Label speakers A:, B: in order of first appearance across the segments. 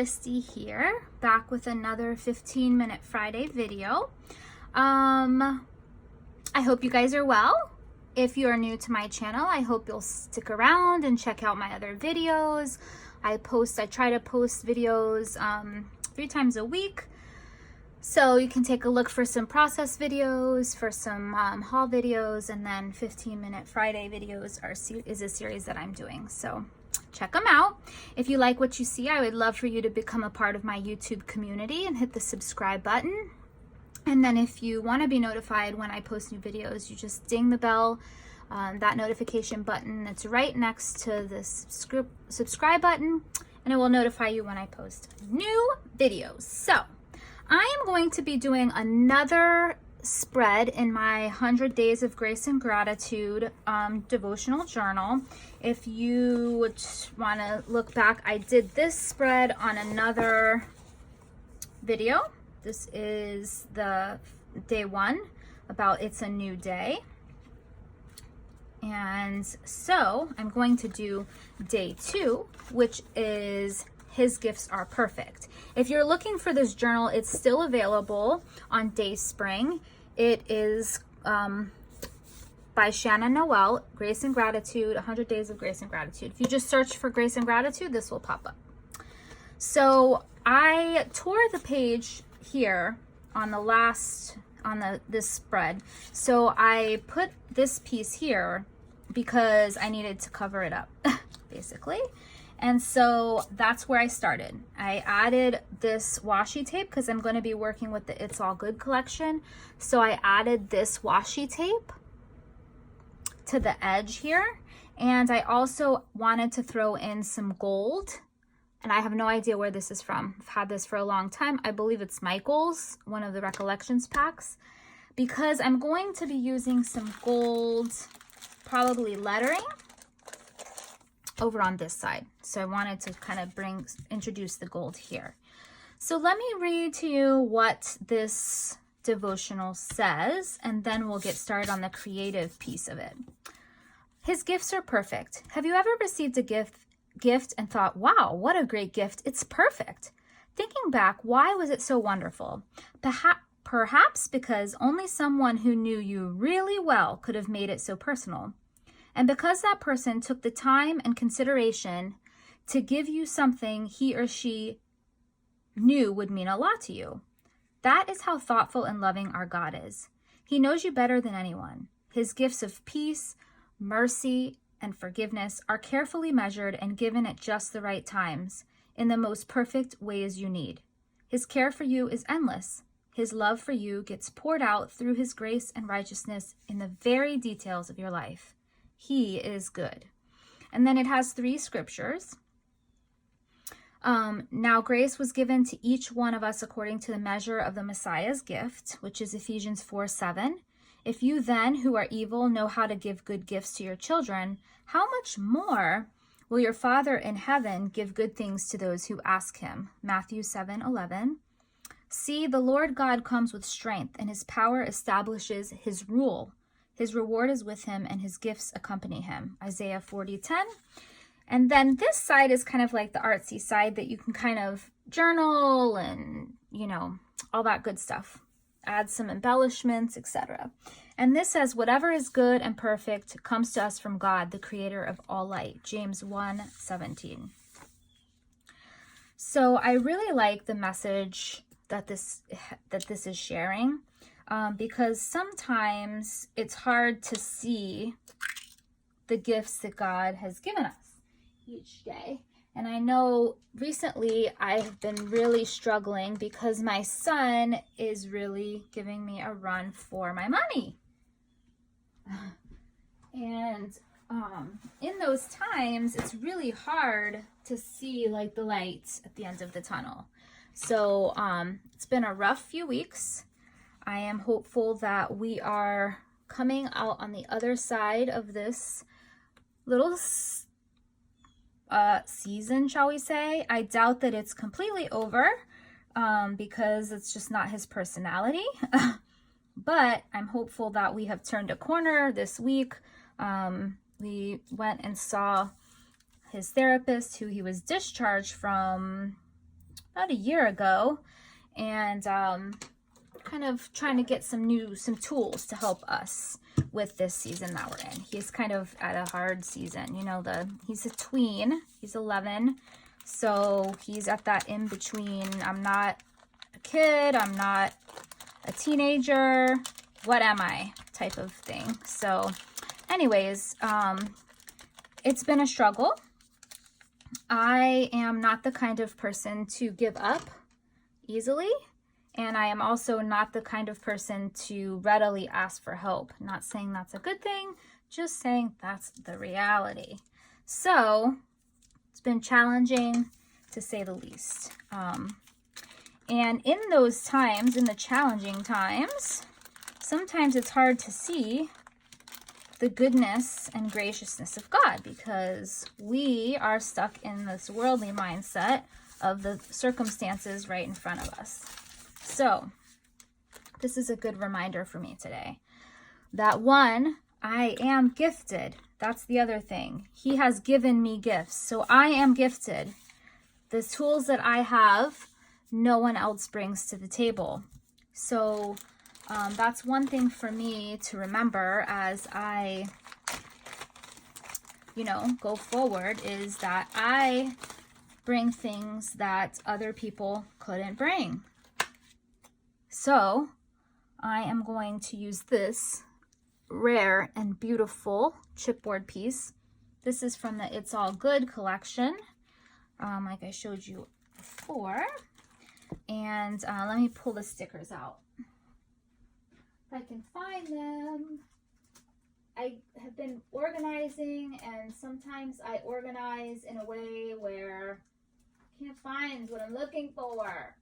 A: Christie here, back with another 15-minute Friday video. I hope you guys are well. If you are new to my channel, I hope you'll stick around and check out my other videos. I try to post videos 3 times a week. So you can take a look for some process videos, for some haul videos, and then 15-minute Friday videos is a series that I'm doing. So check them out. If you like what you see, I would love for you to become a part of my YouTube community and hit the subscribe button. And then if you want to be notified when I post new videos, you just ding the bell, that notification button that's right next to this subscribe button, and it will notify you when I post new videos. So I am going to be doing another spread in my 100 Days of Grace and Gratitude devotional journal. If you want to look back, I did this spread on another video. This is the day 1 about it's a new day. And so I'm going to do day 2, which is His Gifts Are Perfect. If you're looking for this journal, it's still available on Dayspring. It is by Shannon Noel, Grace and Gratitude, 100 Days of Grace and Gratitude. If you just search for Grace and Gratitude, this will pop up. So I tore the page here on this spread. So I put this piece here because I needed to cover it up, basically. And so that's where I started. I added this washi tape because I'm going to be working with the It's All Good collection. So I added this washi tape to the edge here. And I also wanted to throw in some gold. And I have no idea where this is from. I've had this for a long time. I believe it's Michael's, one of the Recollections packs. Because I'm going to be using some gold, probably lettering, over on this side. So I wanted to kind of introduce the gold here. So let me read to you what this devotional says, and then we'll get started on the creative piece of it. His gifts are perfect. Have you ever received a gift and thought, wow, what a great gift. It's perfect. Thinking back, why was it so wonderful? Perhaps because only someone who knew you really well could have made it so personal. And because that person took the time and consideration to give you something he or she knew would mean a lot to you. That is how thoughtful and loving our God is. He knows you better than anyone. His gifts of peace, mercy, and forgiveness are carefully measured and given at just the right times, in the most perfect ways you need. His care for you is endless. His love for you gets poured out through His grace and righteousness in the very details of your life. He is good. And then it has 3 scriptures. Now grace was given to each one of us according to the measure of the Messiah's gift, which is Ephesians 4:7. If you then, who are evil, know how to give good gifts to your children, how much more will your Father in heaven give good things to those who ask Him? Matthew 7:11. See, the Lord God comes with strength, and His power establishes His rule. His reward is with Him, and His gifts accompany Him. Isaiah 40:10. And then this side is kind of like the artsy side that you can kind of journal and, all that good stuff. Add some embellishments, etc. And this says, whatever is good and perfect comes to us from God, the creator of all light. James 1:17. So I really like the message that this is sharing. Because sometimes it's hard to see the gifts that God has given us each day. And I know recently I've been really struggling because my son is really giving me a run for my money. And in those times, it's really hard to see like the light at the end of the tunnel. So it's been a rough few weeks. I am hopeful that we are coming out on the other side of this little season, shall we say. I doubt that it's completely over because it's just not his personality. But I'm hopeful that we have turned a corner this week. We went and saw his therapist, who he was discharged from about a year ago, and kind of trying to get some tools to help us with this season that we're in. He's kind of at a hard season, you know, he's a tween, he's 11, so he's at that in between, I'm not a kid, I'm not a teenager, what am I type of thing. So anyways, it's been a struggle. I am not the kind of person to give up easily, and I am also not the kind of person to readily ask for help. Not saying that's a good thing, just saying that's the reality. So it's been challenging to say the least. And in those times, in the challenging times, sometimes it's hard to see the goodness and graciousness of God, because we are stuck in this worldly mindset of the circumstances right in front of us. So this is a good reminder for me today that, one, I am gifted. That's the other thing. He has given me gifts. So I am gifted. The tools that I have, no one else brings to the table. So that's one thing for me to remember as I, go forward, is that I bring things that other people couldn't bring. So I am going to use this rare and beautiful chipboard piece. This is from the It's All Good collection, like I showed you before. And let me pull the stickers out. If I can find them. I have been organizing, and sometimes I organize in a way where I can't find what I'm looking for.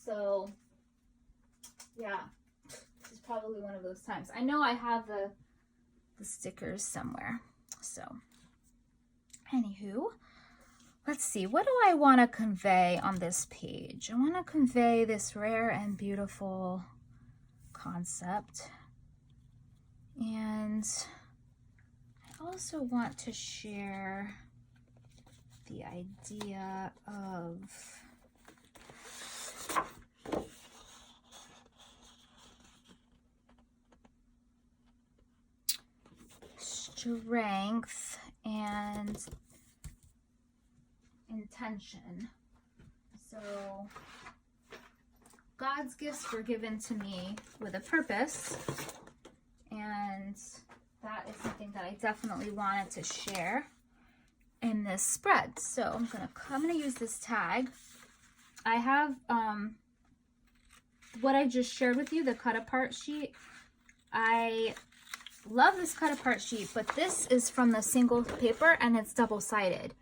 A: So yeah, this is probably one of those times. I know I have the stickers somewhere. So anywho, let's see, what do I want to convey on this page? I want to convey this rare and beautiful concept. And I also want to share the idea of strength and intention. So God's gifts were given to me with a purpose, and that is something that I definitely wanted to share in this spread. So I'm gonna use this tag. I have what I just shared with you, the cut apart sheet. I love this cut apart sheet, but this is from the single paper and it's double-sided.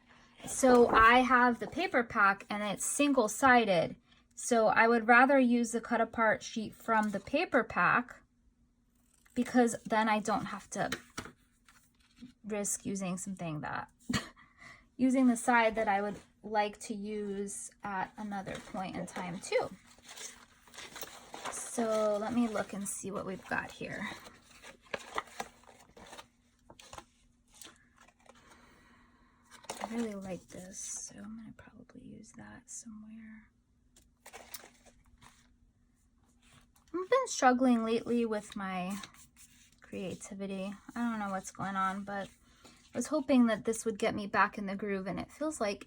A: So I have the paper pack and it's single-sided. So I would rather use the cut apart sheet from the paper pack, because then I don't have to risk using something that, using the side that I would like to use at another point in time too. So let me look and see what we've got here. I really like this, so I'm gonna probably use that somewhere. I've been struggling lately with my creativity. I don't know what's going on, but I was hoping that this would get me back in the groove, and it feels like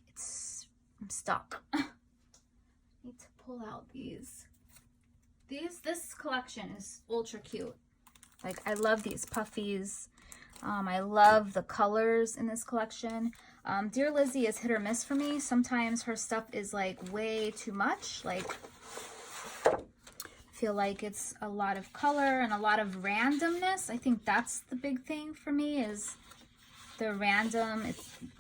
A: I'm stuck. I need to pull out these. This collection is ultra cute. Like, I love these puffies. I love the colors in this collection. Dear Lizzy is hit or miss for me. Sometimes her stuff is like way too much. Like, I feel like it's a lot of color and a lot of randomness. I think that's the big thing for me, is the random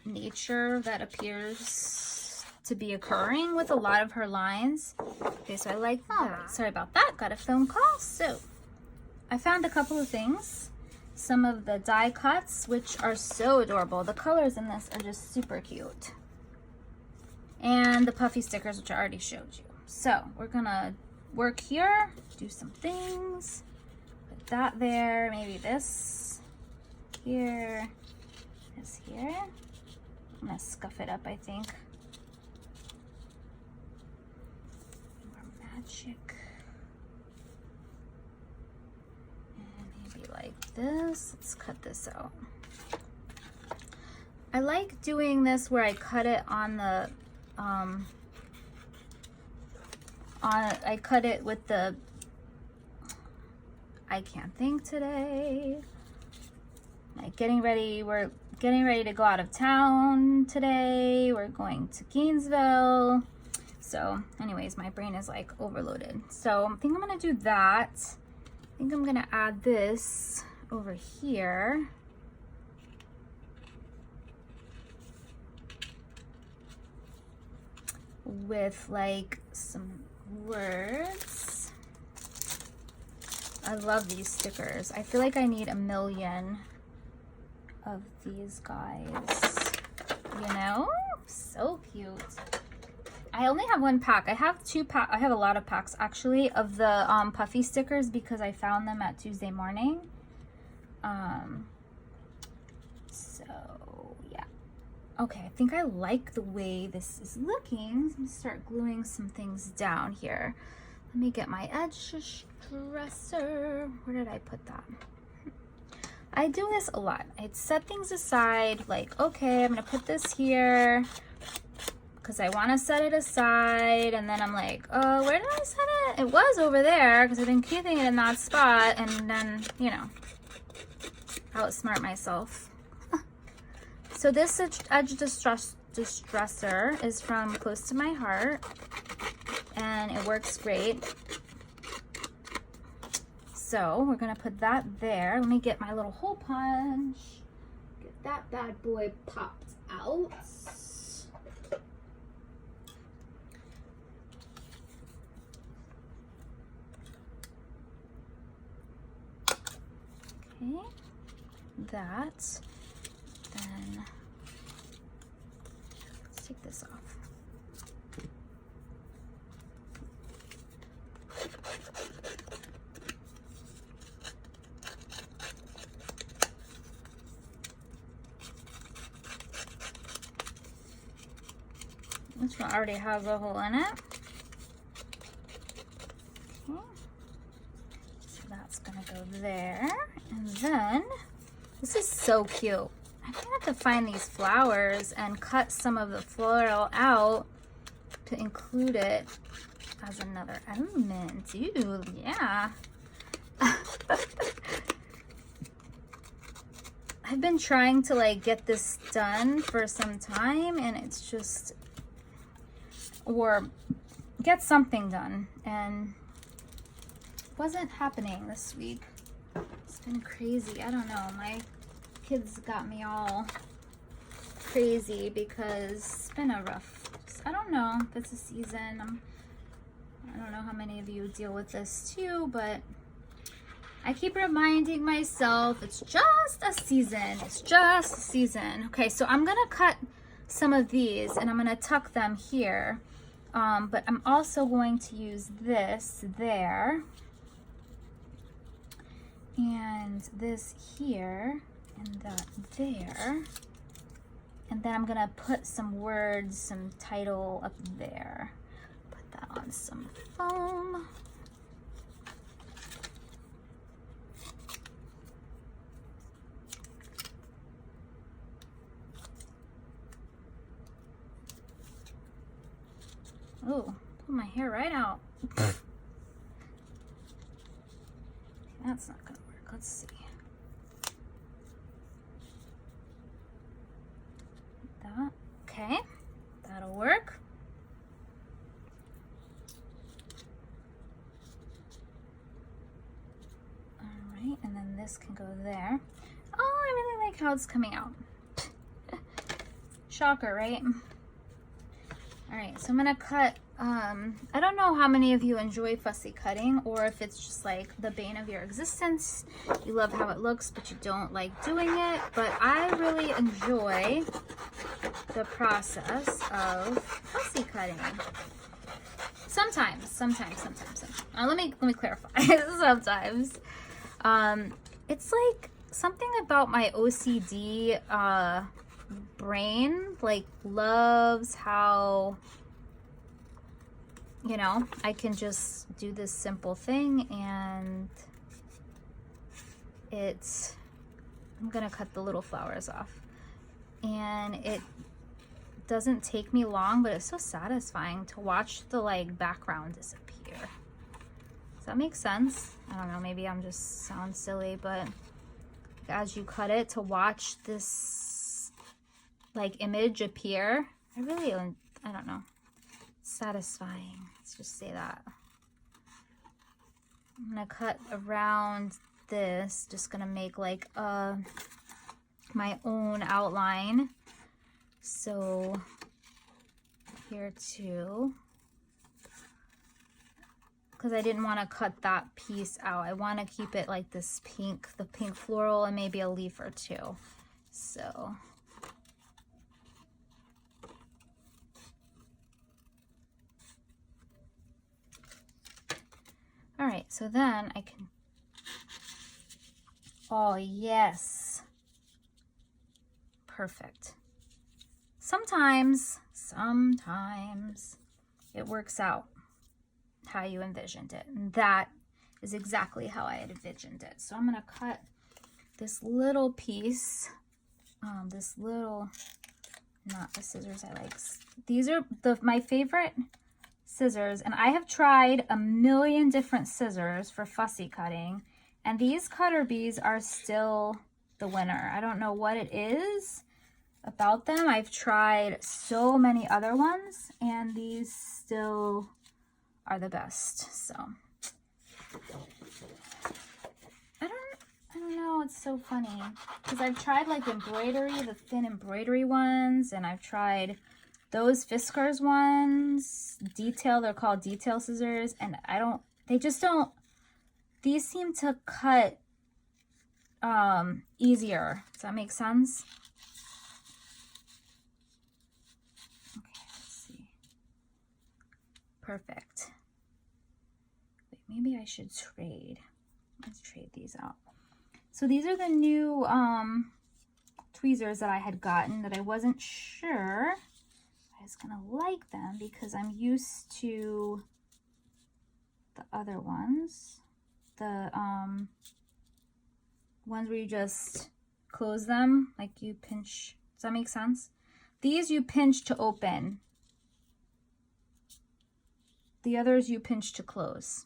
A: nature that appears to be occurring with a lot of her lines. Okay, so I like that. Sorry about that. Got a phone call. So I found a couple of things. Some of the die cuts, which are so adorable. The colors in this are just super cute. And the puffy stickers, which I already showed you. So we're gonna work here, do some things. Put that there, maybe this here, this here. I'm gonna scuff it up, I think. chick. And maybe like this. Let's cut this out. I like doing this where I cut it on the, I cut it with the, I can't think today. Like getting ready, we're getting ready to go out of town today. We're going to Gainesville. So anyways, my brain is like overloaded. So I think I'm gonna do that. I think I'm gonna add this over here. With like some words. I love these stickers. I feel like I need a million of these guys, you know? So cute. I only have one pack. I have I have a lot of packs actually of the puffy stickers because I found them at Tuesday morning. So yeah. Okay, I think I like the way this is looking. I'm gonna start gluing some things down here. Let me get my edge dresser. Where did I put that? I do this a lot. I'd set things aside, like, okay, I'm gonna put this here because I want to set it aside, and then I'm like, oh, where did I set it? It was over there because I've been keeping it in that spot, and then, you know, outsmart myself. So this edge distresser is from Close to My Heart, and it works great. So we're gonna put that there. Let me get my little hole punch. Get that bad boy popped out. Okay, that. Then let's take this off. This one already has a hole in it. Okay. So that's gonna go there. And then, this is so cute. I'm gonna have to find these flowers and cut some of the floral out to include it as another element. Ooh, yeah. I've been trying to like get this done for some time, and it's just, or get something done, and it wasn't happening this week. It's been crazy. I don't know, my kids got me all crazy because it's been a rough, I don't know if it's a season. I don't know how many of you deal with this too, but I keep reminding myself it's just a season. It's just a season. Okay, so I'm gonna cut some of these and I'm gonna tuck them here. But I'm also going to use this there and this here and that there. And then I'm gonna put some words, some title up there. Put that on some foam. Oh, pull my hair right out. That's not gonna work. Let's see. That, okay, that'll work. All right, and then this can go there. Oh, I really like how it's coming out. Shocker, right? All right, so I'm gonna cut, I don't know how many of you enjoy fussy cutting, or if it's just like the bane of your existence. You love how it looks, but you don't like doing it. But I really enjoy the process of fussy cutting. Sometimes. Let me clarify. Sometimes. It's like something about my OCD, brain like loves how you know, I can just do this simple thing and I'm gonna cut the little flowers off. And it doesn't take me long, but it's so satisfying to watch the like background disappear. Does that make sense? I don't know, maybe I'm just sound silly, but as you cut it, to watch this like image appear, I don't know, it's satisfying. Let's just say that. I'm gonna cut around this, just gonna make like my own outline. So here too, because I didn't want to cut that piece out. I want to keep it like this pink, the pink floral, and maybe a leaf or two. So all right, so then I can, oh yes, perfect. Sometimes it works out how you envisioned it, and that is exactly how I had envisioned it. So I'm gonna cut this little piece, not the scissors I like. These are my favorite scissors, and I have tried a million different scissors for fussy cutting, and these cutter bees are still the winner. I don't know what it is about them. I've tried so many other ones, and these still are the best. So I don't know, it's so funny because I've tried like embroidery, the thin embroidery ones, and I've tried those Fiskars ones, detail, they're called detail scissors, and these seem to cut easier. Does that make sense? Okay, let's see. Perfect. Wait, maybe I should trade. Let's trade these out. So these are the new tweezers that I had gotten that I wasn't sure I was gonna like them because I'm used to the other ones, the ones where you just close them, like you pinch. Does that make sense? These you pinch to open. The others you pinch to close.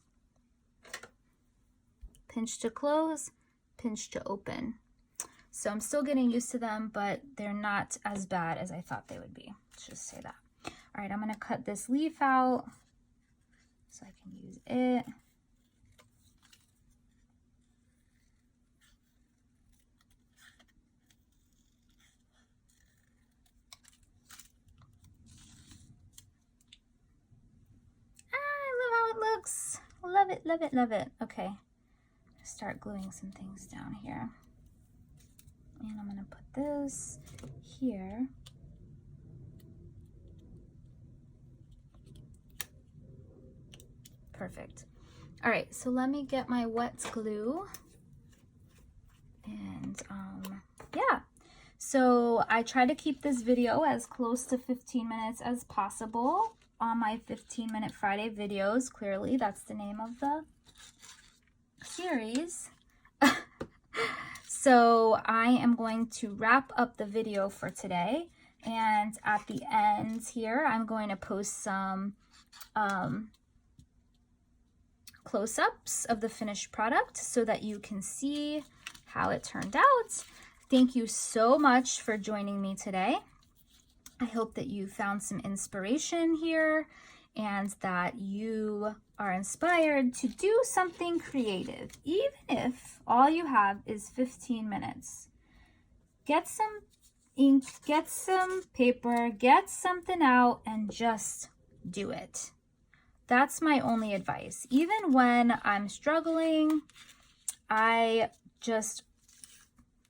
A: Pinch to close, pinch to open. So I'm still getting used to them, but they're not as bad as I thought they would be. Let's just say that. All right, I'm gonna cut this leaf out so I can use it. I love how it looks. Love it, love it, love it. Okay, start gluing some things down here. And I'm gonna put this here. Perfect. All right, so let me get my wet glue. And yeah, so I try to keep this video as close to 15 minutes as possible on my 15-minute Friday videos. Clearly, that's the name of the series. So I am going to wrap up the video for today, and at the end here I'm going to post some close-ups of the finished product so that you can see how it turned out. Thank you so much for joining me today. I hope that you found some inspiration here and that you are inspired to do something creative, even if all you have is 15 minutes. Get some ink, get some paper, get something out, and just do it. That's my only advice. Even when I'm struggling, I just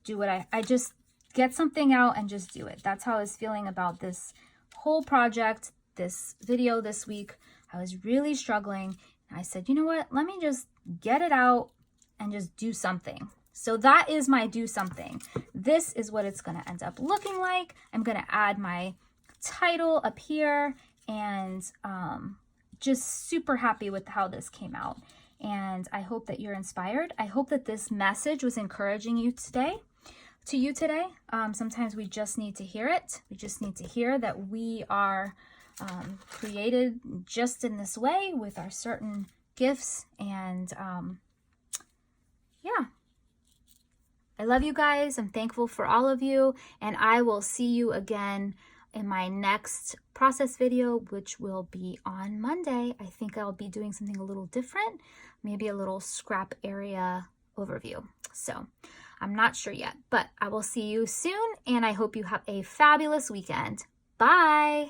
A: do what I just get something out and just do it. That's how I was feeling about this whole project, this video this week. I was really struggling. I said, you know what? Let me just get it out and just do something. So that is my do something. This is what it's going to end up looking like. I'm going to add my title up here and just super happy with how this came out. And I hope that you're inspired. I hope that this message was encouraging you today. Sometimes we just need to hear it. We just need to hear that we are created just in this way with our certain gifts. And yeah, I love you guys. I'm thankful for all of you. And I will see you again in my next process video, which will be on Monday. I think I'll be doing something a little different, maybe a little scrap area overview. So I'm not sure yet, but I will see you soon, and I hope you have a fabulous weekend. Bye.